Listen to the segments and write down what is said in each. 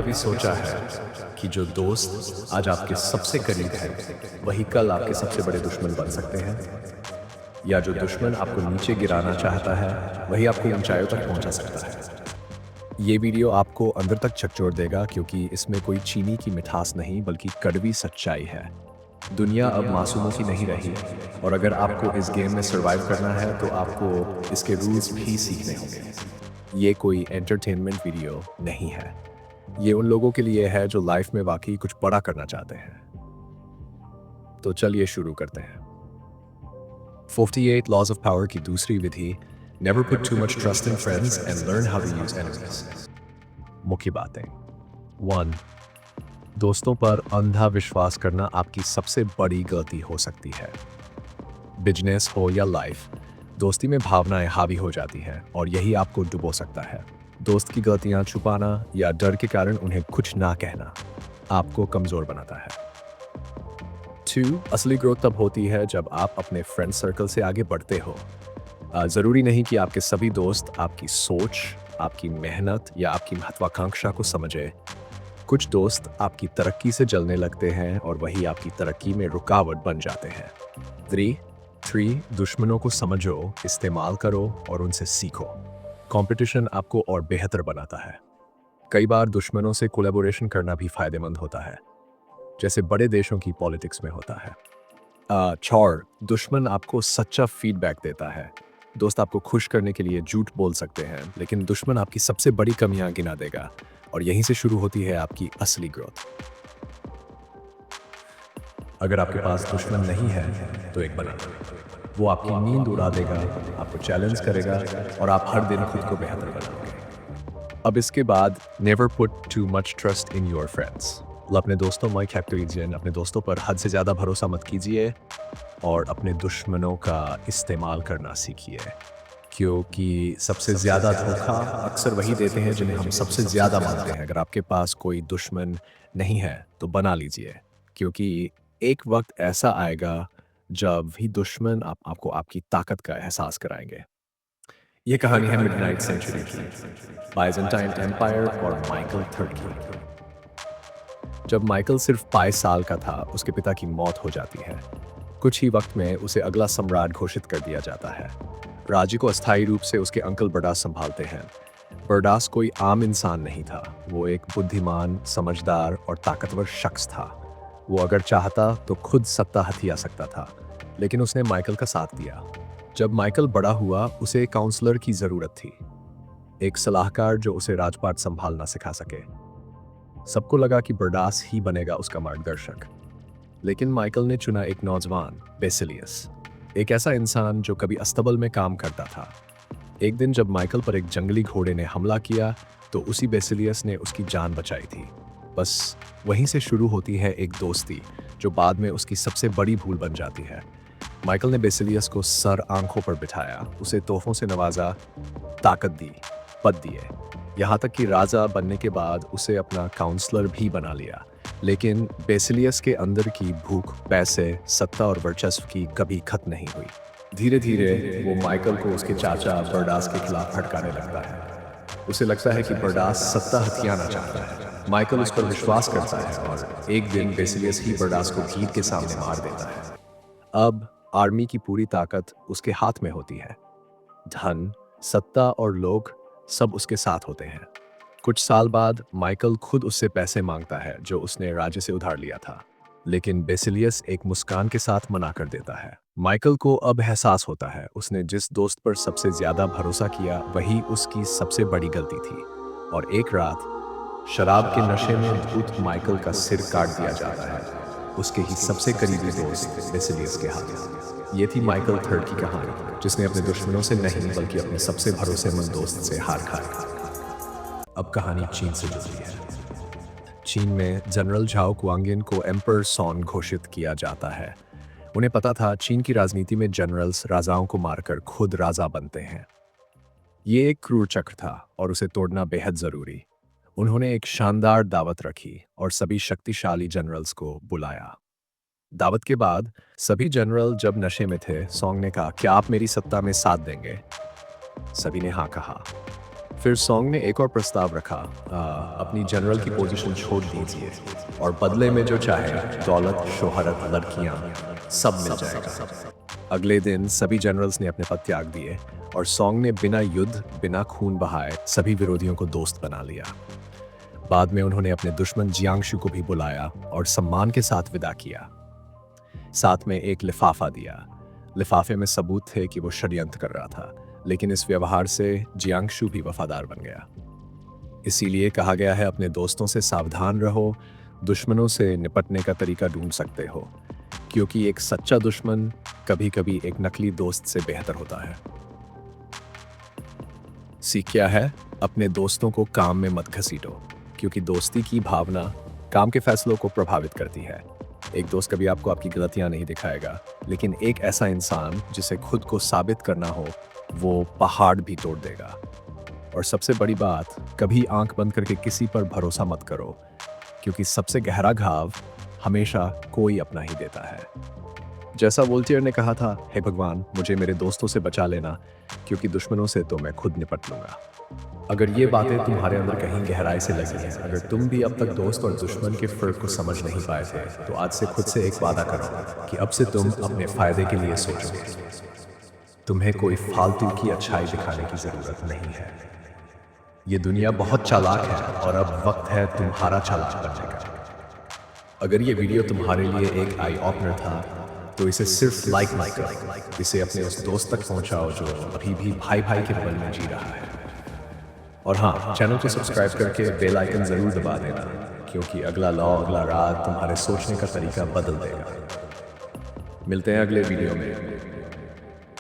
कभी सोचा है कि जो दोस्त आज आपके सबसे करीब है, वही कल आपके सबसे बड़े दुश्मन बन सकते हैं? या जो दुश्मन आपको नीचे गिराना चाहता है, वही आपको ऊंचाइयों तक पहुंचा सकता है? ये वीडियो आपको अंदर तक झकझोर देगा क्योंकि इसमें कोई चीनी की मिठास नहीं बल्कि कड़वी सच्चाई है। दुनिया अब मासूमों की नहीं रही और अगर आपको इस गेम में सर्वाइव करना है तो आपको इसके रूल्स भी सीखने होंगे। ये कोई एंटरटेनमेंट वीडियो नहीं है। ये उन लोगों के लिए है जो लाइफ में वाकई कुछ बड़ा करना चाहते हैं। तो चलिए शुरू करते हैं। 48 लॉज ऑफ पावर की दूसरी विधि, never put too much trust in friends and learn how to use enemies. मुख्य बातें। 1. दोस्तों पर अंधा विश्वास करना आपकी सबसे बड़ी गलती हो सकती है। बिजनेस हो या लाइफ, दोस्ती में भावनाएं हावी हो जाती हैं और यही आपको डुबो सकता है। दोस्त की गलतियां छुपाना या डर के कारण उन्हें कुछ ना कहना आपको कमजोर बनाता है। 2. असली ग्रोथ तब होती है जब आप अपने फ्रेंड सर्कल से आगे बढ़ते हो। जरूरी नहीं कि आपके सभी दोस्त आपकी सोच, आपकी मेहनत या आपकी महत्वाकांक्षा को समझे। कुछ दोस्त आपकी तरक्की से जलने लगते हैं और वही आपकी तरक्की में रुकावट बन जाते हैं। 3. दुश्मनों को समझो, इस्तेमाल करो और उनसे सीखो। कंपटीशन आपको और बेहतर बनाता है। कई बार दुश्मनों से कोलैबोरेशन करना भी फायदेमंद होता है, जैसे बड़े देशों की पॉलिटिक्स में होता है। 4. दुश्मन आपको सच्चा फीडबैक देता है। दोस्त आपको खुश करने के लिए झूठ बोल सकते हैं, लेकिन दुश्मन आपकी सबसे बड़ी कमियां गिना देगा और यहीं से शुरू होती है आपकी असली ग्रोथ। अगर आपके पास दुश्मन नहीं है तो एक बनाओ। वो आपकी नींद उड़ा देगा, आपको चैलेंज करेगा और आप हर दिन खुद को बेहतर बनाओगे। अब इसके बाद never put too much trust in your friends. अपने दोस्तों में ख्याल कीजिए, अपने दोस्तों पर हद से ज़्यादा भरोसा मत कीजिए और अपने दुश्मनों का इस्तेमाल करना सीखिए, क्योंकि सबसे ज़्यादा धोखा अक्सर वही देते हैं जिन्हें हम सबसे ज़्यादा मानते हैं। अगर आपके पास कोई दुश्मन नहीं है तो बना लीजिए, क्योंकि एक वक्त ऐसा आएगा जब भी दुश्मन आपको आपकी ताकत का एहसास कराएंगे। ये कहानी है मिडनाइट सेंचुरी की, बाइजेंटाइन एम्पायर और माइकल थर्ड की। जब माइकल सिर्फ 22 साल का था, उसके पिता की मौत हो जाती है। कुछ ही वक्त में उसे अगला सम्राट घोषित कर दिया जाता है। राज्य को अस्थायी रूप से उसके अंकल बर्डास संभालते हैं। बर्डास कोई आम इंसान नहीं था, वो एक बुद्धिमान, समझदार और ताकतवर शख्स था। वो अगर चाहता तो खुद सत्ता हथिया सकता था, लेकिन उसने माइकल का साथ दिया। जब माइकल बड़ा हुआ, उसे एक काउंसलर की जरूरत थी, एक सलाहकार जो उसे राजपाट संभालना सिखा सके। सबको लगा कि बर्डास ही बनेगा उसका मार्गदर्शक, लेकिन माइकल ने चुना एक नौजवान, बेसिलियस, एक ऐसा इंसान जो कभी अस्तबल में काम करता था। एक दिन जब माइकल पर एक जंगली घोड़े ने हमला किया तो उसी बेसिलियस ने उसकी जान बचाई थी। बस वहीं से शुरू होती है एक दोस्ती जो बाद में उसकी सबसे बड़ी भूल बन जाती है। माइकल ने बेसिलियस को सर आंखों पर बिठाया, उसे तोहफों से नवाजा, ताकत दी, पद दिए, यहाँ तक कि राजा बनने के बाद उसे अपना काउंसलर भी बना लिया। लेकिन बेसिलियस के अंदर की भूख पैसे, सत्ता और वर्चस्व की कभी खत्म नहीं हुई। धीरे धीरे वो माइकल को उसके चाचा बर्डास के खिलाफ भड़काने लगता है। उसे लगता है कि बर्डास सत्ता हथियाना चाहता है। माइकल उस पर विश्वास करता है और एक दिन बेसिलियस ही बर्डास को भीड़ के सामने मार देता है। अब आर्मी की पूरी ताकत उसके हाथ में होती है। धन, सत्ता और लोग सब उसके साथ होते हैं। कुछ साल बाद माइकल खुद उससे पैसे मांगता है जो उसने राज्य से उधार लिया था, लेकिन बेसिलियस एक मुस्कान के साथ मना कर देता है। माइकल को अब एहसास होता है उसने जिस दोस्त पर सबसे ज्यादा भरोसा किया वही उसकी सबसे बड़ी गलती थी। और एक रात शराब के नशे में धूत माइकल का सिर काट दिया जाता है, उसके ही सबसे करीबी दोस्त बेसिलियस के हाथ। ये थी माइकल थर्ड की कहानी, जिसने अपने दुश्मनों से नहीं बल्कि अपने सबसे भरोसेमंद दोस्त से हार खाई। अब कहानी चीन से जुड़ी है। चीन में जनरल झाओ कुआंगिन को एम्पर सॉन घोषित किया जाता है। उन्हें पता था चीन की राजनीति में जनरल्स राजाओं को मारकर खुद राजा बनते हैं। ये एक क्रूर चक्र था और उसे तोड़ना बेहद जरूरी। उन्होंने एक शानदार दावत रखी और सभी शक्तिशाली जनरल्स को बुलाया। दावत के बाद सभी जनरल जब नशे में थे, सॉन्ग ने कहा, क्या आप मेरी सत्ता में साथ देंगे? सभी ने हाँ कहा। फिर सॉन्ग ने एक और प्रस्ताव रखा, अपनी जनरल की पोजीशन छोड़ दीजिए और बदले में जो चाहे दौलत, शोहरत, लड़कियां सब मिल जाएगा। अगले दिन सभी जनरल्स ने अपने पद त्याग दिए और सॉन्ग ने बिना युद्ध, बिना खून बहाए सभी विरोधियों को दोस्त बना लिया। बाद में उन्होंने अपने दुश्मन जियांगशु को भी बुलाया और सम्मान के साथ विदा किया। साथ में एक लिफाफा दिया। लिफाफे में सबूत थे कि वो षड्यंत्र कर रहा था, लेकिन इस व्यवहार से जियांगशु भी वफादार बन गया। इसीलिए कहा गया है, अपने दोस्तों से सावधान रहो, दुश्मनों से निपटने का तरीका ढूंढ सकते हो, क्योंकि एक सच्चा दुश्मन कभी कभी एक नकली दोस्त से बेहतर होता है। सीख क्या है? अपने दोस्तों को काम में मत घसीटो, क्योंकि दोस्ती की भावना काम के फैसलों को प्रभावित करती है। एक दोस्त कभी आपको आपकी गलतियां नहीं दिखाएगा, लेकिन एक ऐसा इंसान जिसे खुद को साबित करना हो, वो पहाड़ भी तोड़ देगा। और सबसे बड़ी बात, कभी आंख बंद करके किसी पर भरोसा मत करो, क्योंकि सबसे गहरा घाव हमेशा कोई अपना ही देता है। जैसा वोल्टेयर ने कहा था, हे भगवान, मुझे मेरे दोस्तों से बचा लेना, क्योंकि दुश्मनों से तो मैं खुद निपट लूंगा। अगर ये बातें तुम्हारे अंदर कहीं गहराई से लगी हैं, अगर तुम भी अब तक दोस्त और दुश्मन के फर्क को समझ नहीं पाए थे, तो आज से खुद से एक वादा करो कि अब से तुम अपने फायदे के लिए सोचोगे। तुम्हें कोई फालतू की अच्छाई दिखाने की जरूरत नहीं है। ये दुनिया बहुत चालाक है और अब वक्त है तुम्हारा चालाक बनने का। अगर ये वीडियो तुम्हारे लिए एक आई ओपनर था, तो इसे सिर्फ लाइक मत करो, इसे अपने उस दोस्त तक पहुंचाओ जो अभी भी भाई भाई के बल में जी रहा है। और हाँ, चैनल को सब्सक्राइब करके बेल आइकन जरूर दबा देना, क्योंकि अगला लॉ, अगला राज तुम्हारे सोचने का तरीका बदल देगा। मिलते हैं अगले वीडियो में।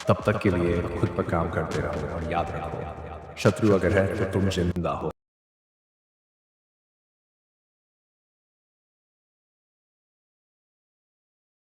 तब तक के लिए खुद पर काम करते रहो और याद रखो, शत्रु अगर है तो तुम जिंदा हो।